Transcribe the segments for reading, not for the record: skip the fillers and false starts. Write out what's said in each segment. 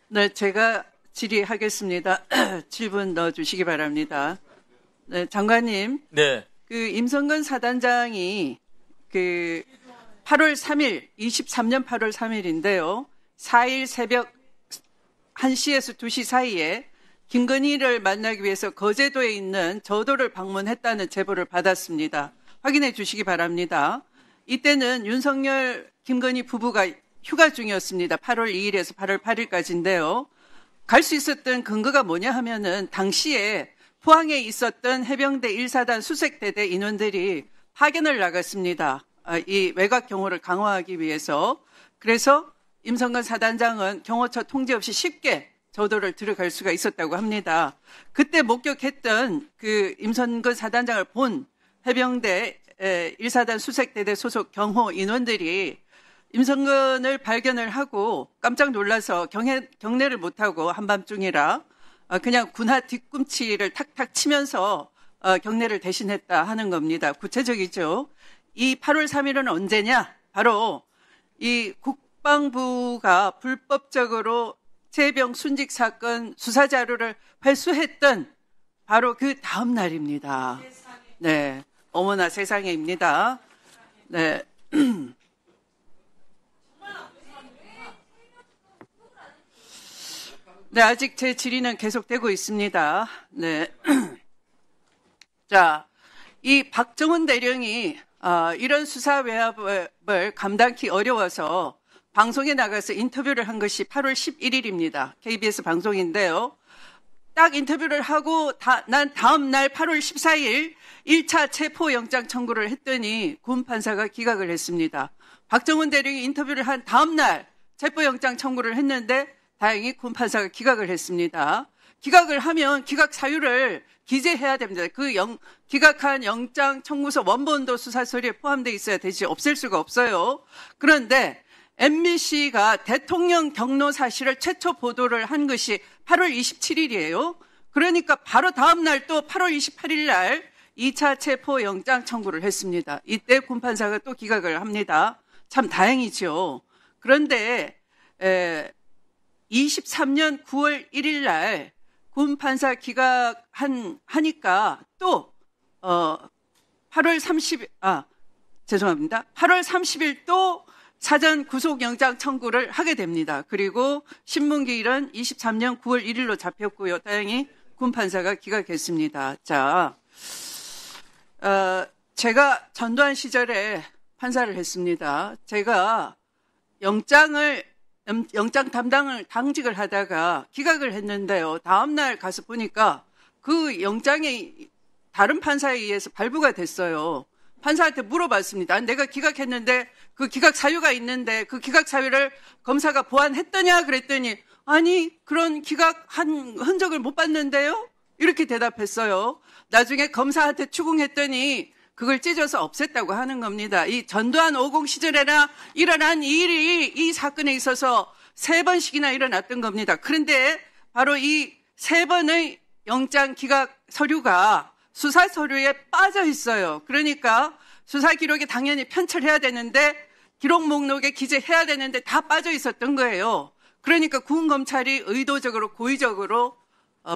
네, 제가 질의하겠습니다. 7분 넣어주시기 바랍니다. 네, 장관님. 네. 임성근 사단장이 8월 3일, 23년 8월 3일인데요. 4일 새벽 1시에서 2시 사이에 김건희를 만나기 위해서 거제도에 있는 저도를 방문했다는 제보를 받았습니다. 확인해 주시기 바랍니다. 이때는 윤석열, 김건희 부부가 휴가 중이었습니다. 8월 2일에서 8월 8일까지인데요. 갈 수 있었던 근거가 뭐냐 하면은 당시에 포항에 있었던 해병대 1사단 수색대대 인원들이 파견을 나갔습니다. 이 외곽 경호를 강화하기 위해서. 그래서 임성근 사단장은 경호처 통제 없이 쉽게 저도를 들어갈 수가 있었다고 합니다. 그때 목격했던 임성근 사단장을 본 해병대 1사단 수색대대 소속 경호 인원들이 임성근을 발견을 하고 깜짝 놀라서 경례를 못하고 한밤중이라 그냥 군화 뒤꿈치를 탁탁 치면서 경례를 대신했다 하는 겁니다. 구체적이죠. 이 8월 3일은 언제냐? 바로 이 국방부가 불법적으로 최병 순직 사건 수사 자료를 회수했던 바로 그 다음 날입니다. 네, 어머나 세상에입니다. 네. 네, 아직 제 질의는 계속되고 있습니다. 네. 자, 이 박정훈 대령이 이런 수사 외압을 감당하기 어려워서 방송에 나가서 인터뷰를 한 것이 8월 11일입니다. KBS 방송인데요. 딱 인터뷰를 하고 난 다음 날 8월 14일 1차 체포영장 청구를 했더니 군 판사가 기각을 했습니다. 박정훈 대령이 인터뷰를 한 다음 날 체포영장 청구를 했는데 다행히 군 판사가 기각을 했습니다. 기각을 하면 기각 사유를 기재해야 됩니다. 기각한 영장 청구서 원본도 수사 서류에 포함되어 있어야 되지 없앨 수가 없어요. 그런데 MBC가 대통령 경로 사실을 최초 보도를 한 것이 8월 27일이에요. 그러니까 바로 다음 날 또 8월 28일 날 2차 체포 영장 청구를 했습니다. 이때 군 판사가 또 기각을 합니다. 참 다행이죠. 그런데 23년 9월 1일 날 군 판사 기각하니까 또 8월 30일 또 사전 구속영장 청구를 하게 됩니다. 그리고 신문기일은 23년 9월 1일로 잡혔고요. 다행히 군 판사가 기각했습니다. 자, 제가 전두환 시절에 판사를 했습니다. 제가 영장 담당을 당직을 하다가 기각을 했는데요. 다음날 가서 보니까 그 영장이 다른 판사에 의해서 발부가 됐어요. 판사한테 물어봤습니다. 내가 기각했는데 그 기각 사유가 있는데 그 기각 사유를 검사가 보완했더냐 그랬더니 아니 그런 기각한 흔적을 못 봤는데요. 이렇게 대답했어요. 나중에 검사한테 추궁했더니 그걸 찢어서 없앴다고 하는 겁니다. 이 전두환 50 시절에나 일어난 이 일이 이 사건에 있어서 3번씩이나 일어났던 겁니다. 그런데 바로 이 3번의 영장 기각 서류가 수사 서류에 빠져 있어요. 그러니까 수사 기록에 당연히 편철해야 되는데 기록 목록에 기재해야 되는데 다 빠져 있었던 거예요. 그러니까 군 검찰이 의도적으로 고의적으로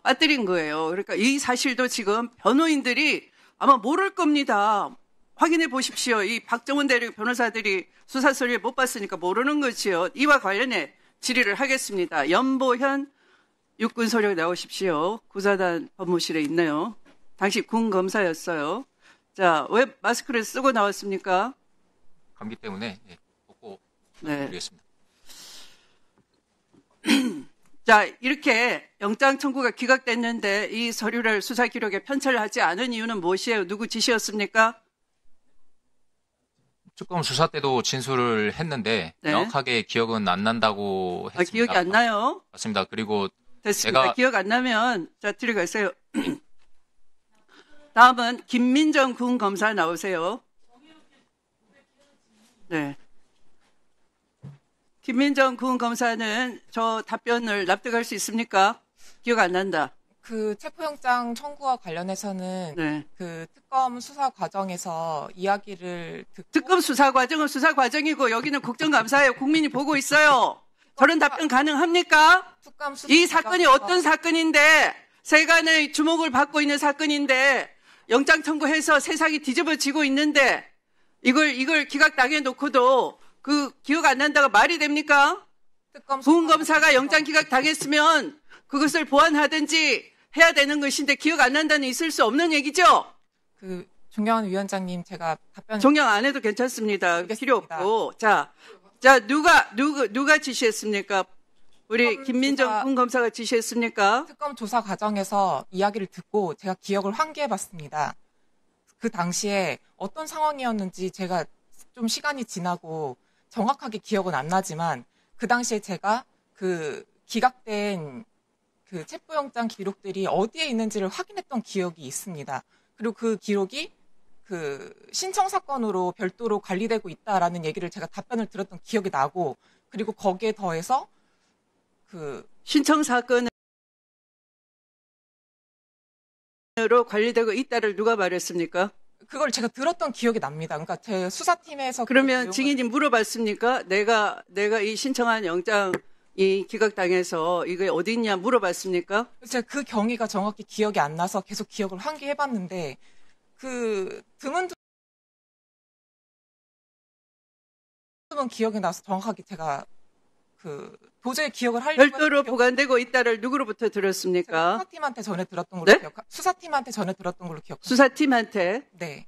빠뜨린 거예요. 그러니까 이 사실도 지금 변호인들이 아마 모를 겁니다. 확인해 보십시오. 이 박정훈 대령 변호사들이 수사 서류에 못 봤으니까 모르는 거지요. 이와 관련해 질의를 하겠습니다. 연보현 육군소령 나오십시오. 구사단 법무실에 있네요. 당시 군 검사였어요. 자, 왜 마스크를 쓰고 나왔습니까? 감기 때문에 벗고 네. 드리겠습니다. 자, 이렇게 영장 청구가 기각됐는데 이 서류를 수사 기록에 편철하지 않은 이유는 무엇이에요? 누구 지시였습니까? 특검 수사 때도 진술을 했는데 네. 명확하게 기억은 안 난다고 했습니다. 기억이 안 나요? 맞습니다. 그리고 됐습니다. 기억 안 나면 자 들어가세요. 다음은 김민정 군 검사 나오세요. 네. 김민정 군 검사는 저 답변을 납득할 수 있습니까? 기억 안 난다. 그 체포영장 청구와 관련해서는 네. 그 특검 수사 과정에서 이야기를 듣고 특검 수사 과정은 수사 과정이고 여기는 국정감사예요. 국민이 보고 있어요. 저런 답변 가능합니까? 특검 수사 이 사건이 과정에서 어떤 사건인데 세간의 주목을 받고 있는 사건인데 영장 청구해서 세상이 뒤집어지고 있는데 이걸 기각당해 놓고도 그 기억 안 난다가 말이 됩니까? 특검 수사 부은검사가 영장 기각 당했으면 그것을 보완하든지 해야 되는 것인데 기억 안 난다는 있을 수 없는 얘기죠? 그 존경하는 위원장님 제가 답변 종영 안 해도 괜찮습니다. 필요 알겠습니다. 없고. 자, 누가 지시했습니까? 우리 특검 김민정 조사- 부은검사가 지시했습니까? 특검 조사 과정에서 이야기를 듣고 제가 기억을 환기해봤습니다. 그 당시에 어떤 상황이었는지 제가 좀 시간이 지나고 정확하게 기억은 안 나지만 그 당시에 제가 그 기각된 그 체포영장 기록들이 어디에 있는지를 확인했던 기억이 있습니다. 그리고 그 기록이 그 신청 사건으로 별도로 관리되고 있다라는 얘기를 제가 답변을 들었던 기억이 나고 그리고 거기에 더해서 그 신청 사건으로 관리되고 있다를 누가 말했습니까? 그걸 제가 들었던 기억이 납니다. 그러니까 제 수사팀에서 그 그러면 내용을- 증인이 물어봤습니까? 내가 이 신청한 영장이 기각당해서 이게 어디 있냐 물어봤습니까? 제가 그 경위가 정확히 기억이 안 나서 계속 기억을 환기해봤는데 그 드문드문 기억이 나서 정확하게 제가 그 도저히 기억을 하려고 별도로 보관되고 있다를 누구로부터 들었습니까? 수사팀한테 전에 들었던 걸로 네? 수사팀한테 전에 들었던 걸로 기억합니다. 수사팀한테. 네.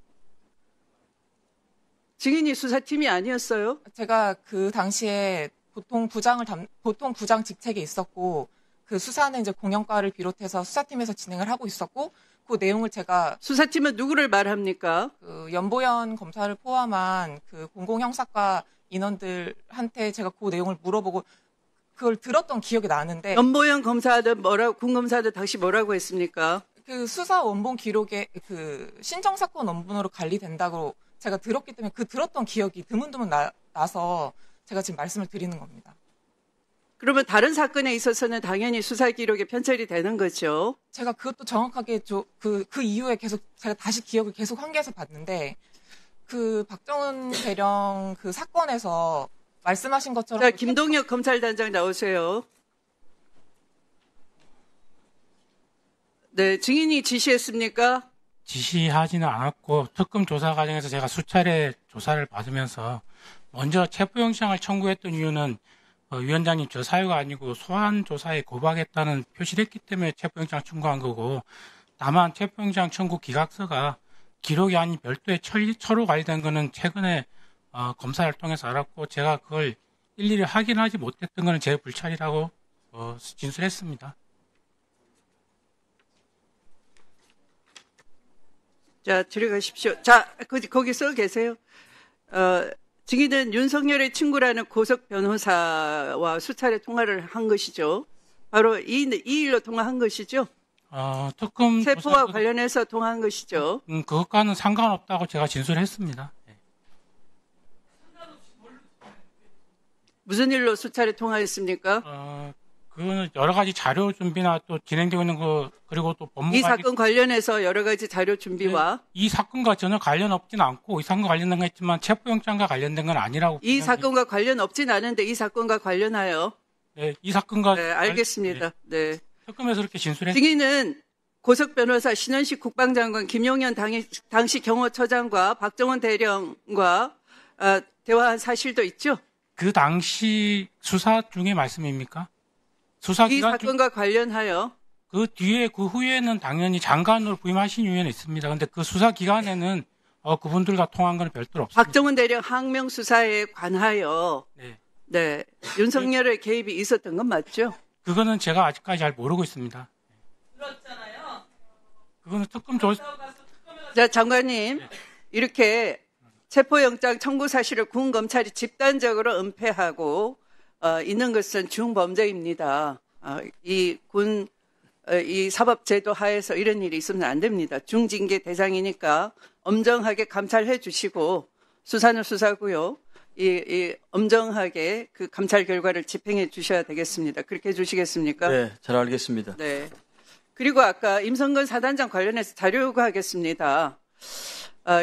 증인이 수사팀이 아니었어요? 제가 그 당시에 보통 부장 직책에 있었고 그 수사는 이제 공영과를 비롯해서 수사팀에서 진행을 하고 있었고 그 내용을 제가 수사팀은 누구를 말합니까? 그 연보현 검사를 포함한 그 공공형사과 인원들한테 제가 그 내용을 물어보고 그걸 들었던 기억이 나는데 연보영 검사든 군검사든 당시 뭐라고 했습니까? 그 수사 원본 기록에 그 신청 사건 원본으로 관리된다고 제가 들었기 때문에 그 들었던 기억이 드문드문 나서 제가 지금 말씀을 드리는 겁니다. 그러면 다른 사건에 있어서는 당연히 수사 기록에 편철이 되는 거죠. 제가 그것도 정확하게 그 이후에 계속 제가 다시 기억을 계속 환기해서 봤는데 그 박정은 대령 그 사건에서 말씀하신 것처럼 자, 김동혁 검찰단장 나오세요. 네, 증인이 지시했습니까? 지시하지는 않았고 특검 조사 과정에서 제가 수차례 조사를 받으면서 먼저 체포영장을 청구했던 이유는 위원장님 저 사유가 아니고 소환 조사에 고박했다는 표시를 했기 때문에 체포영장 청구한 거고 다만 체포영장 청구 기각서가 기록이 아닌 별도의 처로 관리된 거는 최근에 검사를 통해서 알았고 제가 그걸 일일이 확인하지 못했던 거는 제 불찰이라고 진술했습니다. 자, 들어가십시오. 자, 거기 써 계세요. 증인은 윤석열의 친구라는 고석 변호사와 수차례 통화를 한 것이죠. 바로 이 일로 통화한 것이죠. 특검 체포와 조사도- 관련해서 통화한 것이죠. 그것과는 상관없다고 제가 진술했습니다. 네. 무슨 일로 수차례 통화했습니까? 그거는 여러 가지 자료 준비나 또 진행되고 있는 거 그리고 또 법무 이 관리 사건 관련해서 여러 가지 자료 준비와 이 사건과 전혀 관련 없진 않고 이 사건과 관련된 건 있지만 체포영장과 관련된 건 아니라고 이 분명히- 사건과 관련 없진 않은데 이 사건과 관련하여 네, 이 사건과 네, 알겠습니다. 네. 특검에서 그렇게 진술했. 증인은 고석 변호사 신원식 국방장관 김용현 당시 경호처장과 박정원 대령과 대화한 사실도 있죠. 그 당시 수사 중의 말씀입니까? 수사 이 기간 중 사건과 관련하여 그 뒤에 그 후에는 당연히 장관으로 부임하신 이유는 있습니다. 근데 그 수사 기간에는 그분들과 통한 건 별도로 없습니다. 박정원 대령 항명 수사에 관하여 네. 네, 윤석열의 개입이 있었던 건 맞죠? 그거는 제가 아직까지 잘 모르고 있습니다. 그렇잖아요. 그거는 특검 조 자, 장관님, 이렇게 체포영장 청구 사실을 군 검찰이 집단적으로 은폐하고 있는 것은 중범죄입니다. 이 사법제도 하에서 이런 일이 있으면 안 됩니다. 중징계 대상이니까 엄정하게 감찰해 주시고 수사는 수사고요. 이 엄정하게 그 감찰 결과를 집행해 주셔야 되겠습니다. 그렇게 해 주시겠습니까? 네, 잘 알겠습니다. 네. 그리고 아까 임성근 사단장 관련해서 자료 요구하겠습니다.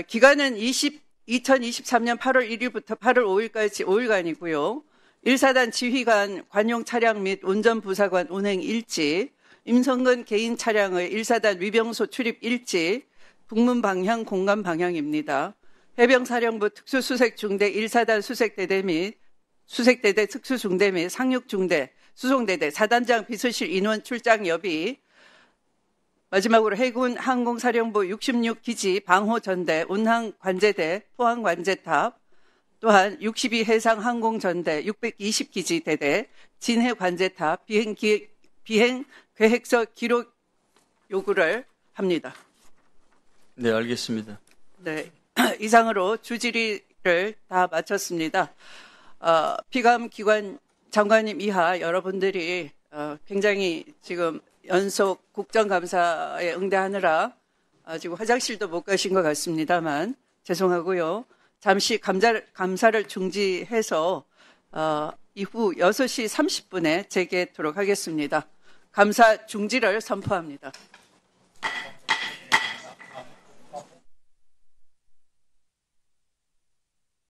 기간은 2023년 8월 1일부터 8월 5일까지 5일간이고요. 1사단 지휘관 관용 차량 및 운전부사관 운행 일지, 임성근 개인 차량의 1사단 위병소 출입 일지, 북문 방향 공간 방향입니다. 해병사령부 특수수색중대 1사단 수색대대 및 수색대대 특수중대 및 상륙중대, 수송대대, 사단장 비서실 인원 출장 여비, 마지막으로 해군 항공사령부 66기지 방호전대, 운항관제대, 포항관제탑, 또한 62해상항공전대, 620기지 대대, 진해관제탑, 비행계획서 기록 요구를 합니다. 네, 알겠습니다. 네, 이상으로 주질의를 다 마쳤습니다. 피감기관 장관님 이하 여러분들이 굉장히 지금 연속 국정감사에 응대하느라 지금 화장실도 못 가신 것 같습니다만 죄송하고요. 잠시 감사를 중지해서 이후 6시 30분에 재개하도록 하겠습니다. 감사 중지를 선포합니다.